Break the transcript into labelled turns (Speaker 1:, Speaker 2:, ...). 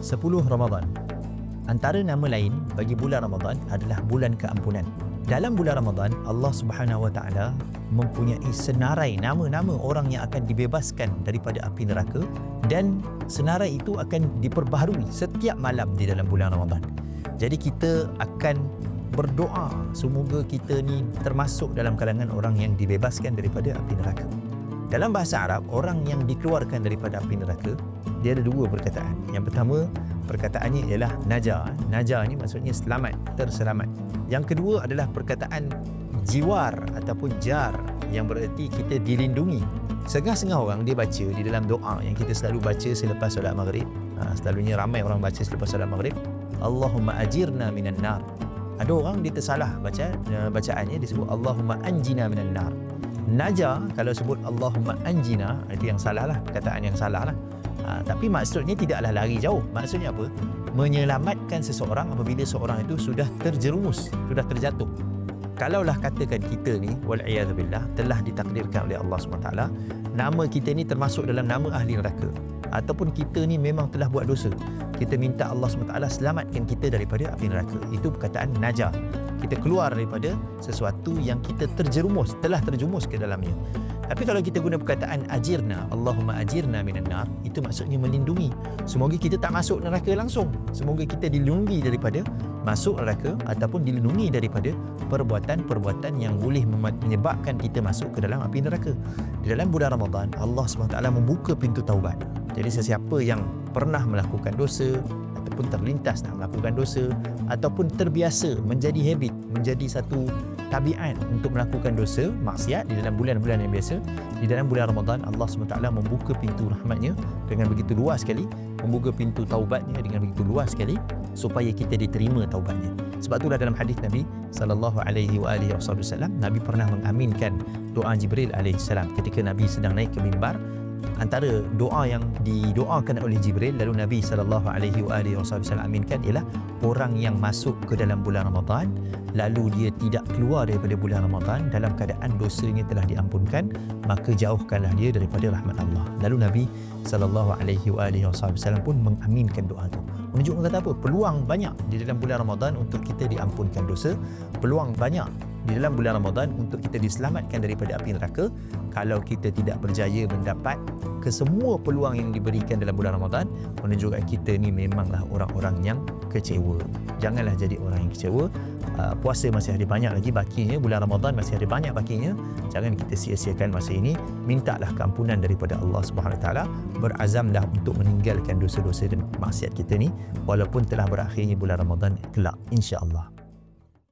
Speaker 1: 10 Ramadan. Antara nama lain bagi bulan Ramadan adalah bulan keampunan. Dalam bulan Ramadan, Allah Subhanahu Wa Taala mempunyai senarai nama-nama orang yang akan dibebaskan daripada api neraka, dan senarai itu akan diperbaharui setiap malam di dalam bulan Ramadan. Jadi kita akan berdoa semoga kita ni termasuk dalam kalangan orang yang dibebaskan daripada api neraka. Dalam bahasa Arab, orang yang dikeluarkan daripada api neraka, dia ada dua perkataan. Yang pertama, perkataannya ialah naja. Naja ni maksudnya selamat, terselamat. Yang kedua adalah perkataan jiwar ataupun jar, yang bererti kita dilindungi. Setengah-setengah orang dia baca di dalam doa yang kita selalu baca selepas solat maghrib. Selalunya ramai orang baca selepas solat maghrib, Allahumma ajirna minan nar. Ada orang dia tersalah bacaannya, dia sebut Allahumma anjina minan nar. Naja kalau sebut Allahumma anjina, itu yang salah lah, perkataan yang salah lah. Tapi maksudnya tidaklah lari jauh. Maksudnya apa? Menyelamatkan seseorang apabila seorang itu sudah terjerumus, sudah terjatuh. Kalaulah katakan kita ni wal'iyadzubillah telah ditakdirkan oleh Allah SWT, nama kita ni termasuk dalam nama ahli neraka, ataupun kita ni memang telah buat dosa, kita minta Allah SWT selamatkan kita daripada api neraka. Itu perkataan najah. Kita keluar daripada sesuatu yang kita terjerumus, telah terjerumus ke dalamnya. Tapi kalau kita guna perkataan ajirna, Allahumma ajirna minan nar, itu maksudnya melindungi. Semoga kita tak masuk neraka langsung. Semoga kita dilindungi daripada masuk neraka, ataupun dilindungi daripada perbuatan-perbuatan yang boleh menyebabkan kita masuk ke dalam api neraka. Di dalam bulan Ramadan, Allah SWT membuka pintu taubat. Jadi sesiapa yang pernah melakukan dosa, ataupun terlintas nak melakukan dosa, ataupun terbiasa menjadi habit, menjadi satu tabiat untuk melakukan dosa, maksiat di dalam bulan-bulan yang biasa, di dalam bulan Ramadan Allah SWT membuka pintu rahmatnya dengan begitu luas sekali, membuka pintu taubatnya dengan begitu luas sekali, supaya kita diterima taubatnya. Sebab itulah dalam hadis Nabi SAW, Nabi pernah mengaminkan doa Jibril AS ketika Nabi sedang naik ke mimbar. Antara doa yang didoakan oleh Jibril lalu Nabi SAW aminkan ialah orang yang masuk ke dalam bulan Ramadan lalu dia tidak keluar daripada bulan Ramadan dalam keadaan dosanya telah diampunkan, maka jauhkanlah dia daripada rahmat Allah. Lalu Nabi SAW pun mengaminkan doa itu. Menunjukkan kata apa? Peluang banyak di dalam bulan Ramadan untuk kita diampunkan dosa, peluang banyak di dalam bulan Ramadan untuk kita diselamatkan daripada api neraka. Kalau kita tidak berjaya mendapat kesemua peluang yang diberikan dalam bulan Ramadan, menunjukkan kita ni memanglah orang-orang yang kecewa. Janganlah jadi orang yang kecewa. Puasa masih ada banyak lagi bakinya, bulan Ramadan masih ada banyak bakinya. Jangan kita sia-siakan masa ini. Mintalah keampunan daripada Allah Subhanahu Wa Taala. Berazamlah untuk meninggalkan dosa-dosa dan maksiat kita ni, walaupun telah berakhirnya bulan Ramadan kelak, insya-Allah.